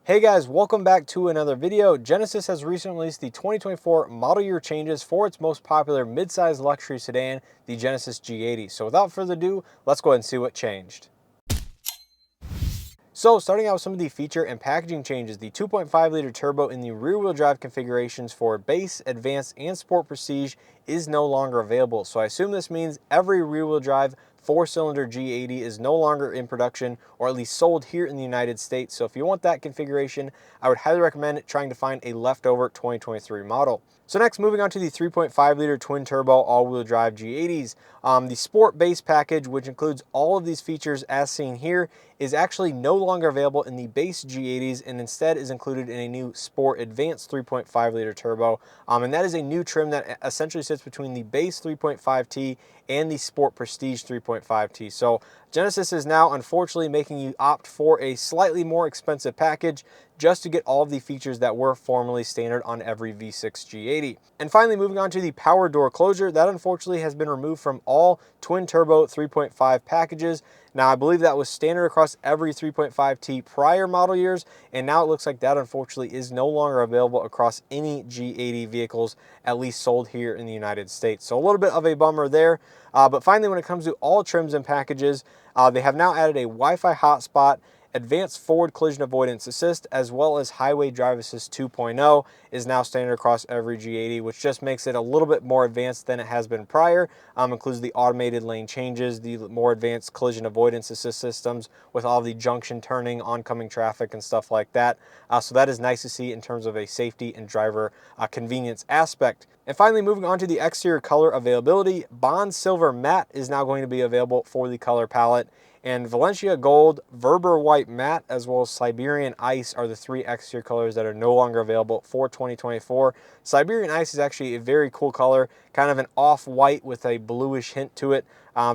Hey guys, welcome back to another video. Genesis has recently released the 2024 model year changes for its most popular midsize luxury sedan, the Genesis G80. So without further ado, let's go ahead and see what changed. So starting out with some of the feature and packaging changes, the 2.5-liter turbo in the rear-wheel drive configurations for base, advanced, and sport prestige is no longer available. So I assume this means every rear-wheel drive 4-cylinder G80 is no longer in production, or at least sold here in the United States. So if you want that configuration, I would highly recommend trying to find a leftover 2023 model. So next, moving on to the 3.5-liter twin-turbo all-wheel drive G80s. The Sport Base package, which includes all of these features as seen here, is actually no longer available in the base G80s and instead is included in a new Sport Advanced 3.5-liter turbo. And that is a new trim that essentially sits between the base 3.5T and the Sport Prestige 3.5T. So Genesis is now unfortunately making you opt for a slightly more expensive package just to get all of the features that were formerly standard on every V6 G80. And finally, moving on to the power door closure, that unfortunately has been removed from all twin turbo 3.5 packages. Now, I believe that was standard across every 3.5T prior model years, and now it looks like that unfortunately is no longer available across any G80 vehicles, at least sold here in the United States. So a little bit of a bummer there. But finally, when it comes to all trims and packages, they have now added a Wi-Fi hotspot, advanced forward collision avoidance assist, as well as highway drive assist 2.0 is now standard across every G80, which just makes it a little bit more advanced than it has been prior. Includes the automated lane changes, the more advanced collision avoidance assist systems with all the junction turning, oncoming traffic, and stuff like that. So that is nice to see in terms of a safety and driver convenience aspect. And finally, moving on to the exterior color availability, Bond Silver Matte is now going to be available for the color palette. And Valencia Gold, Verber White Matte, as well as Siberian Ice are the three exterior colors that are no longer available for 2024. Siberian Ice is actually a very cool color, kind of an off-white with a bluish hint to it.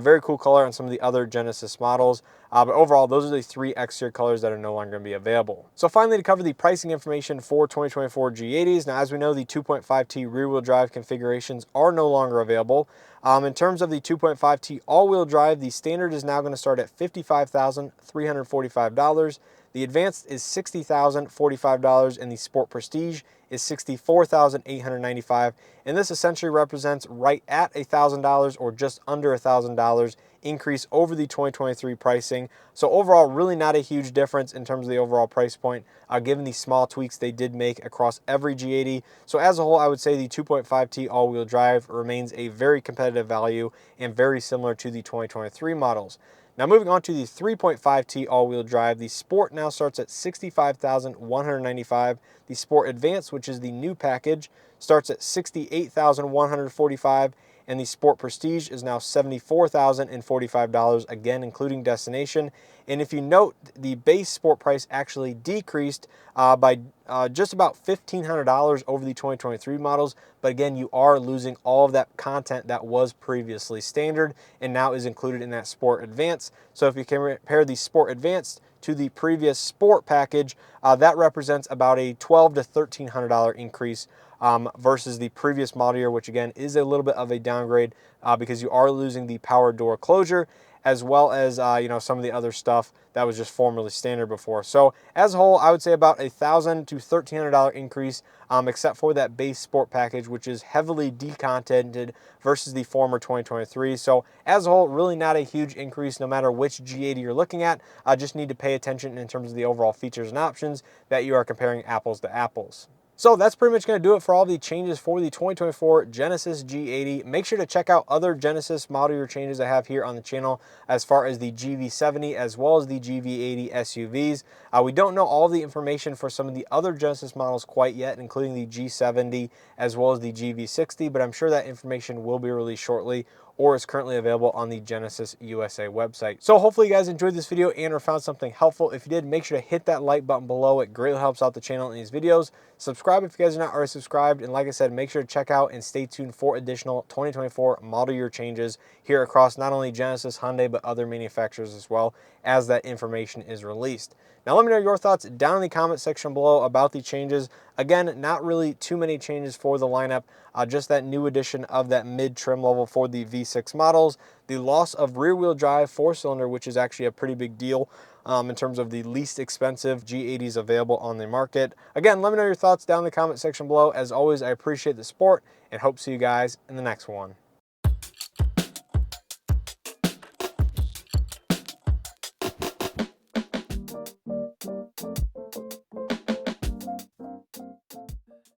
Very cool color on some of the other Genesis models. But overall, those are the three exterior colors that are no longer going to be available. So finally, to cover the pricing information for 2024 G80s, now as we know, the 2.5T rear-wheel drive configurations are no longer available. In terms of the 2.5T all-wheel drive, the standard is now going to start at $55,345. The Advanced is $60,045, and the Sport Prestige is $64,895. And this essentially represents right at $1,000 or just under $1,000 increase over the 2023 pricing. So overall, really not a huge difference in terms of the overall price point, given the small tweaks they did make across every G80. So as a whole, I would say the 2.5T all-wheel drive remains a very competitive value and very similar to the 2023 models. Now moving on to the 3.5T all-wheel drive, the Sport now starts at $65,195. The Sport Advanced, which is the new package, starts at $68,145. And the Sport Prestige is now $74,045, again, including destination. And if you note, the base Sport price actually decreased by just about $1,500 over the 2023 models. But again, you are losing all of that content that was previously standard and now is included in that Sport Advanced. So if you compare the Sport Advanced to the previous Sport package, that represents about a $1,200 to $1,300 increase versus the previous model year, which again is a little bit of a downgrade because you are losing the power door closure, as well as some of the other stuff that was just formerly standard before. So as a whole, I would say about $1,000 to $1,300 increase, except for that base Sport package, which is heavily decontented versus the former 2023. So as a whole, really not a huge increase no matter which G80 you're looking at. Just need to pay attention in terms of the overall features and options that you are comparing apples to apples. So that's pretty much going to do it for all the changes for the 2024 Genesis G80. Make sure to check out other Genesis model year changes I have here on the channel as far as the GV70 as well as the GV80 SUVs. We don't know all the information for some of the other Genesis models quite yet, including the G70 as well as the GV60, but I'm sure that information will be released shortly or is currently available on the Genesis USA website. So hopefully you guys enjoyed this video and or found something helpful. If you did, make sure to hit that like button below. It greatly helps out the channel in these videos. Subscribe if you guys are not already subscribed. And like I said, make sure to check out and stay tuned for additional 2024 model year changes here across not only Genesis, Hyundai, but other manufacturers as well as that information is released. Now let me know your thoughts down in the comment section below about the changes. Again, not really too many changes for the lineup, just that new addition of that mid trim level for the V6 models, the loss of rear wheel drive 4-cylinder, which is actually a pretty big deal in terms of the least expensive G80s available on the market. Again, let me know your thoughts down in the comment section below. As always, I appreciate the support and hope to see you guys in the next one.